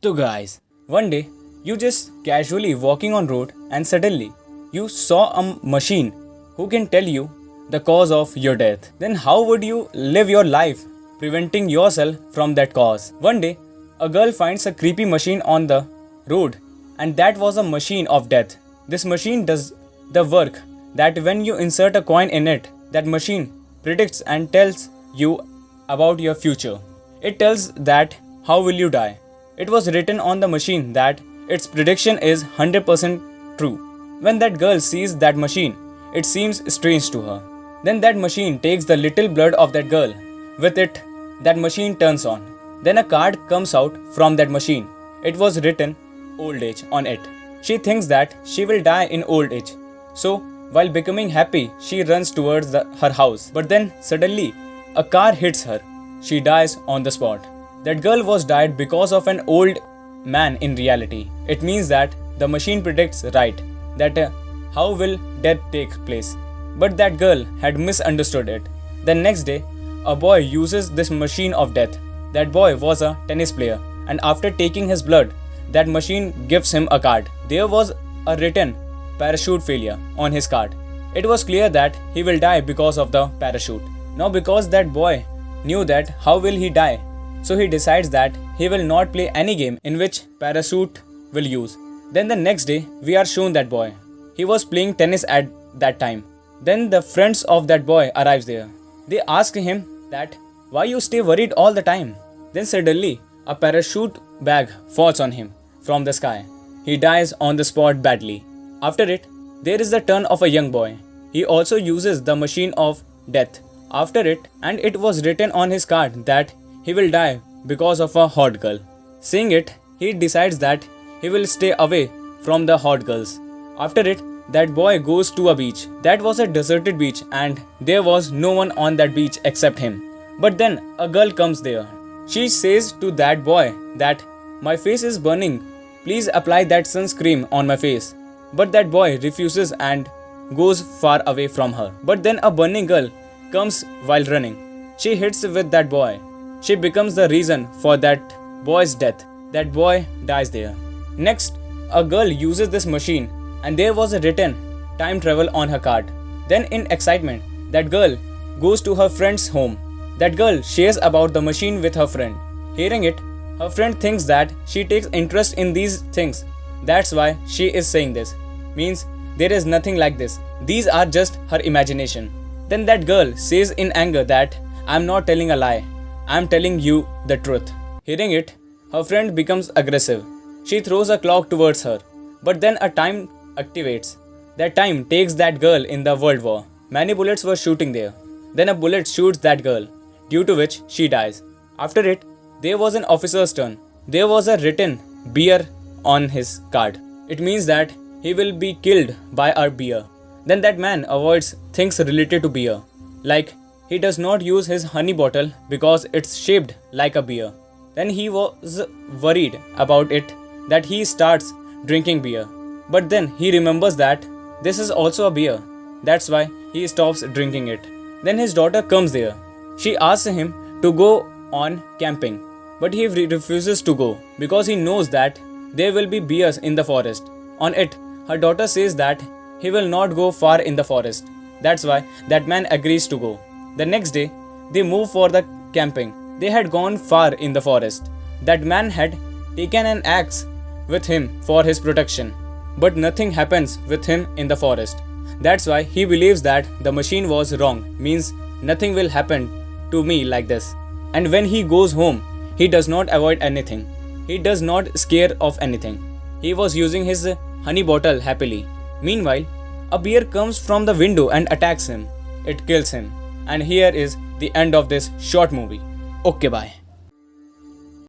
So guys, one day you just casually walking on road and suddenly you saw a machine who can tell you the cause of your death. Then how would you live your life preventing yourself from that cause? One day a girl finds a creepy machine on the road and that was a machine of death. This machine does the work that when you insert a coin in it, that machine predicts and tells you about your future. It tells that how will you die. It was written on the machine that its prediction is 100% true. When that girl sees that machine, it seems strange to her. Then that machine takes the little blood of that girl. With it, that machine turns on. Then a card comes out from that machine. It was written old age on it. She thinks that she will die in old age. So, while becoming happy, she runs towards her house. But then suddenly, a car hits her. She dies on the spot. That girl was died because of an old man in reality. It means that the machine predicts right, that how will death take place. But that girl had misunderstood it. The next day, a boy uses this machine of death. That boy was a tennis player, and after taking his blood, that machine gives him a card. There was a written parachute failure on his card. It was clear that he will die because of the parachute. Now because that boy knew that how will he die, so he decides that he will not play any game in which parachute will use. Then the next day we are shown that boy. He was playing tennis at that time. Then the friends of that boy arrives there. They ask him that why you stay worried all the time. Then suddenly a parachute bag falls on him from the sky. He dies on the spot badly. After it, there is the turn of a young boy. He also uses the machine of death. After it, and it was written on his card that he will die because of a hot girl. Seeing it, he decides that he will stay away from the hot girls. After it, that boy goes to a beach. That was a deserted beach and there was no one on that beach except him. But then a girl comes there. She says to that boy that my face is burning. Please apply that sunscreen on my face. But that boy refuses and goes far away from her. But then a burning girl comes while running. She hits with that boy. She becomes the reason for that boy's death. That boy dies there. Next, a girl uses this machine and there was a written time travel on her card. Then in excitement, that girl goes to her friend's home. That girl shares about the machine with her friend. Hearing it, her friend thinks that she takes interest in these things. That's why she is saying this. Means there is nothing like this. These are just her imagination. Then that girl says in anger that I'm not telling a lie. I'm telling you the truth. Hearing it, her friend becomes aggressive. She throws a clock towards her. But then a time activates. That time takes that girl in the World War. Many bullets were shooting there. Then a bullet shoots that girl, due to which she dies. After it, there was an officer's turn. There was a written beer on his card. It means that he will be killed by a beer. Then that man avoids things related to beer. Like he does not use his honey bottle because it's shaped like a beer. Then he was worried about it that he starts drinking beer. But then he remembers that this is also a beer. That's why he stops drinking it. Then his daughter comes there. She asks him to go on camping. But he refuses to go because he knows that there will be bears in the forest. On it, her daughter says that he will not go far in the forest. That's why that man agrees to go. The next day, they move for the camping. They had gone far in the forest. That man had taken an axe with him for his protection. But nothing happens with him in the forest. That's why he believes that the machine was wrong. Means nothing will happen to me like this. And when he goes home, he does not avoid anything. He does not scare of anything. He was using his honey bottle happily. Meanwhile, a bear comes from the window and attacks him. It kills him. And here is the end of this short movie. Okay, bye.